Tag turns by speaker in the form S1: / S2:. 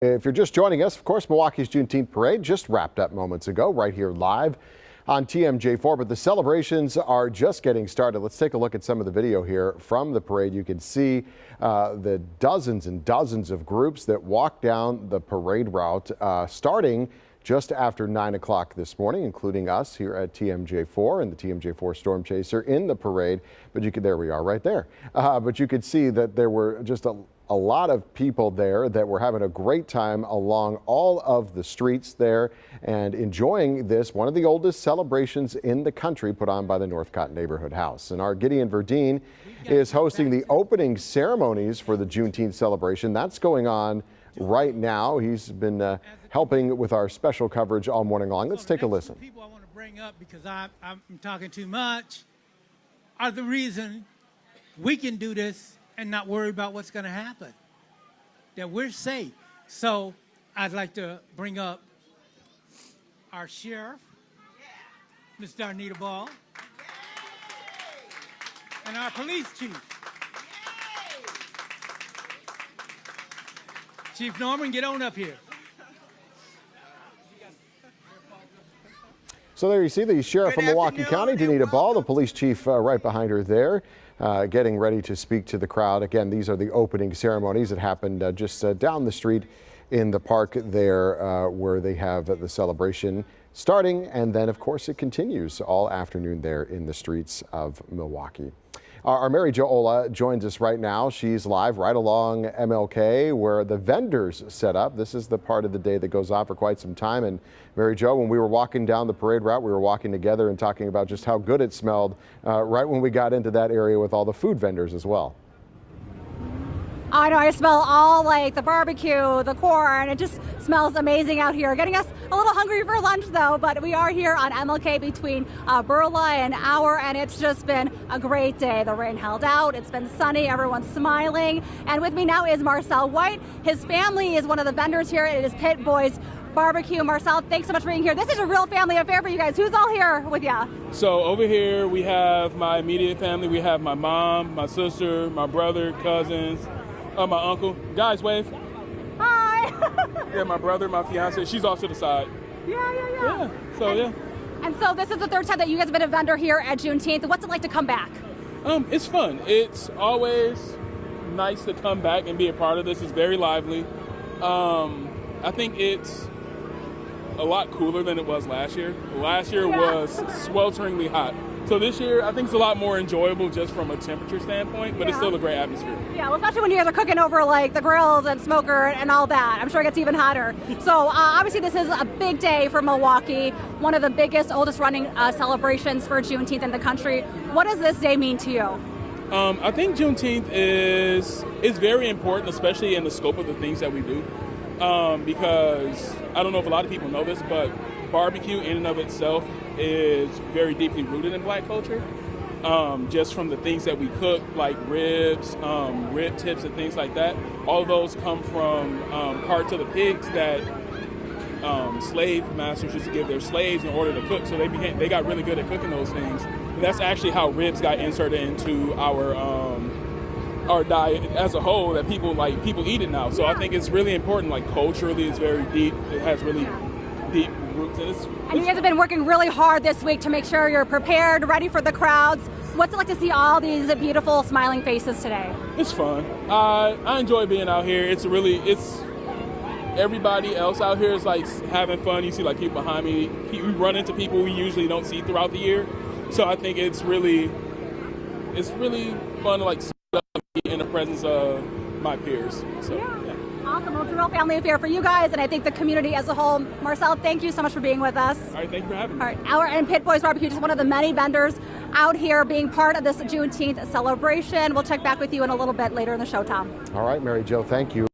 S1: If you're just joining us, of course, Milwaukee's Juneteenth parade just wrapped up moments ago, right here live on TMJ4. But the celebrations are just getting started. Let's take a look at some of the video here from the parade. You can see the dozens and dozens of groups that walk down the parade route, starting just after 9 o'clock this morning, including us here at TMJ4 and the TMJ4 Storm Chaser in the parade. But you could, there we are right there. But you could see that there were just a lot of people there that were having a great time along all of the streets there and enjoying this, one of the oldest celebrations in the country, put on by the Northcott Neighborhood House. And our Gideon Verdeen is hosting the opening ceremonies for the Juneteenth celebration. That's going on right now. He's been helping with our special coverage all morning long. Let's take a listen.
S2: People I want to bring up, because I'm talking too much, are the reason we can do this and not worry about what's going to happen, that we're safe. So I'd like to bring up our sheriff, Ms. Darnita Ball, and our police chief, Chief Norman. Get on up here.
S1: So there you see the sheriff from Milwaukee County, Darnita Ball, the police chief right behind her there, getting ready to speak to the crowd. Again, these are the opening ceremonies that happened just down the street in the park there where they have the celebration starting. And then, of course, it continues all afternoon there in the streets of Milwaukee. Our Mary Jo Ola joins us right now. She's live right along MLK where the vendors set up. This is the part of the day that goes on for quite some time. And Mary Jo, when we were walking down the parade route, we were walking together and talking about just how good it smelled right when we got into that area with all the food vendors as well.
S3: I know, I smell all like the barbecue, the corn. It just smells amazing out here. Getting us a little hungry for lunch though, but we are here on MLK between Burla and Auer, and it's just been a great day. The rain held out, it's been sunny, everyone's smiling. And with me now is Marcel White. His family is one of the vendors here. It is Pit Boys Barbecue. Marcel, thanks so much for being here. This is a real family affair for you guys. Who's all here with you?
S4: So over here we have my immediate family. We have my mom, my sister, my brother, cousins, my uncle. Guys, wave.
S3: Hi.
S4: Yeah, my brother, my fiance. She's off to the side.
S3: Yeah.
S4: So yeah.
S3: And so this is the third time that you guys have been a vendor here at Juneteenth. What's it like to come back?
S4: It's fun. It's always nice to come back and be a part of this. It's very lively. I think it's a lot cooler than it was last year. Last year was swelteringly hot. So this year, I think it's a lot more enjoyable just from a temperature standpoint, but it's still a great atmosphere.
S3: Yeah, well, especially when you guys are cooking over like the grills and smoker and all that. I'm sure it gets even hotter. So obviously this is a big day for Milwaukee, one of the biggest, oldest running celebrations for Juneteenth in the country. What does this day mean to you?
S4: I think Juneteenth is very important, especially in the scope of the things that we do. Because I don't know if a lot of people know this, but barbecue in and of itself is very deeply rooted in Black culture. Just from the things that we cook, like ribs, rib tips and things like that. All of those come from parts of the pigs that slave masters used to give their slaves in order to cook. So they got really good at cooking those things. And that's actually how ribs got inserted into our diet as a whole, that people eat it now. So I think it's really important, like culturally it's very deep. It has really deep roots.
S3: And you guys have been working really hard this week to make sure you're prepared, ready for the crowds. What's it like to see all these beautiful smiling faces today?
S4: It's fun. I enjoy being out here. It's everybody else out here is like having fun. You see like people behind me. We run into people we usually don't see throughout the year. So I think it's really fun to like be in the presence of my peers. So yeah.
S3: Awesome. Well, it's a real family affair for you guys, and I think the community as a whole. Marcel, thank you so much for being with us.
S4: All right, thank you for having me.
S3: All right, Auer and Pit Boys Barbecue, just one of the many vendors out here being part of this Juneteenth celebration. We'll check back with you in a little bit later in the show, Tom.
S1: All right, Mary Jo, thank you.